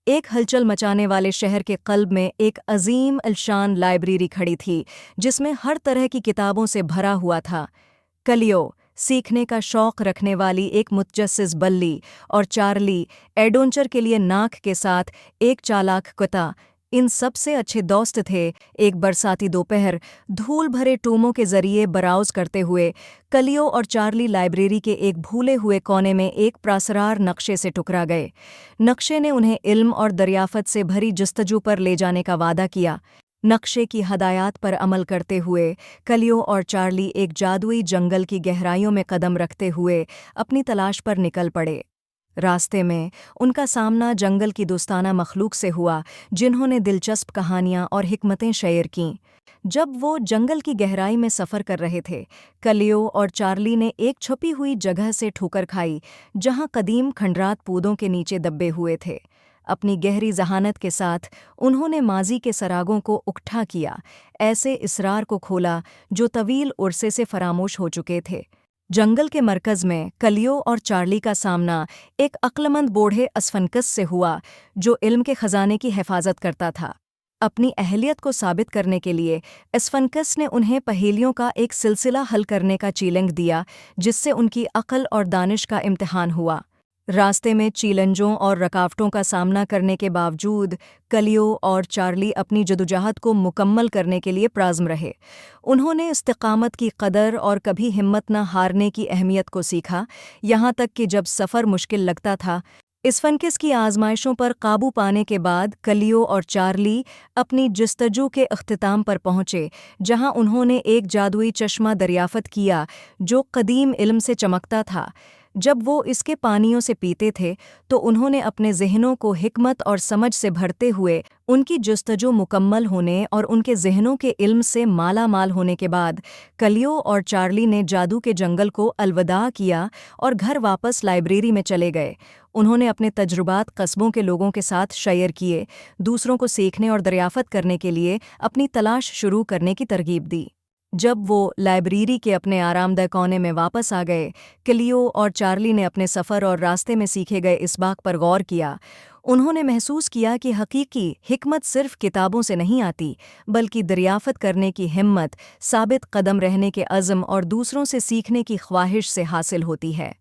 ایک हलचल मचाने वाले शहर के क़ल्ब में एक अजीम अलशान लाइब्रेरी खड़ी थी, जिसमें हर तरह की किताबों से भरा हुआ था। कलियो, सीखने का शौक रखने वाली एक मुतजस्सिस बल्ली, और चार्ली, एडवेंचर के लिए नाक के साथ एक चालाक कुत्ता, इन सबसे अच्छे दोस्त थे। एक बरसाती दोपहर धूल भरे टूमों के जरिए बराउज करते हुए कलियो और चार्ली लाइब्रेरी के एक भूले हुए कोने में एक प्रासरार नक्शे से टकरा गए। नक्शे ने उन्हें इल्म और दरियाफत से भरी जस्तजू पर ले जाने का वादा किया। नक्शे की हदायत पर अमल करते हुए कलियो और चार्ली एक जादुई जंगल की गहराइयों में कदम रखते हुए अपनी तलाश पर निकल पड़े। रास्ते में उनका सामना जंगल की दोस्ताना मखलूक से हुआ, जिन्होंने दिलचस्प कहानियां और हिकमतें शेयर कीं। जब वो जंगल की गहराई में सफ़र कर रहे थे, कलियो और चार्ली ने एक छुपी हुई जगह से ठोकर खाई, जहां कदीम खंडरात पौधों के नीचे दबे हुए थे। अपनी गहरी जहानत के साथ उन्होंने माजी के सरागों को उकट्ठा किया, ऐसे इसरार को खोला जो तवील उरसे से फरामोश हो चुके थे। जंगल के मरकज़ में कलियो और चार्ली का सामना एक अक्लमंद बूढ़े असफनकस से हुआ, जो इल्म के ख़जाने की हिफाजत करता था। अपनी अहलियत को साबित करने के लिए असफनकस ने उन्हें पहेलियों का एक सिलसिला हल करने का चैलेंज दिया, जिससे उनकी अक्ल और दानिश का इम्तिहान हुआ। रास्ते में चैलेंजों और रुकावटों का सामना करने के बावजूद कलियो और चार्ली अपनी जदोजहद को मुकम्मल करने के लिए प्राज़्म रहे। उन्होंने इस्तिक़ामत की कदर और कभी हिम्मत न हारने की अहमियत को सीखा, यहाँ तक कि जब सफ़र मुश्किल लगता था। इसफनकिस की आज़माइशों पर काबू पाने के बाद कलियो और चार्ली अपनी जस्तजू के अख्तिताम पर पहुँचे, जहाँ उन्होंने एक जादुई चश्मा दरियाफ़त किया जो कदीम इल्म से चमकता था। जब वो इसके पानियों से पीते थे तो उन्होंने अपने ज़हनों को हिकमत और समझ से भरते हुए उनकी जस्तजू मुकम्मल होने और उनके ज़हनों के इल्म से माला माल होने के बाद कलियो और चार्ली ने जादू के जंगल को अलविदा किया और घर वापस लाइब्रेरी में चले गए। उन्होंने अपने तजुर्बात कस्बों के लोगों के साथ शेयर किए, दूसरों को सीखने और दरियाफ़त करने के लिए अपनी तलाश शुरू करने की तरगीब दी। जब वो लाइब्रेरी के अपने आरामदह कोने में वापस आ गए, कलियो और चार्ली ने अपने सफ़र और रास्ते में सीखे गए इस बात पर गौर किया। उन्होंने महसूस किया कि हकीकी हिकमत सिर्फ़ किताबों से नहीं आती, बल्कि दरियाफ़त करने की हिम्मत, साबित कदम रहने के अज़्म और दूसरों से सीखने की ख्वाहिश से हासिल होती है।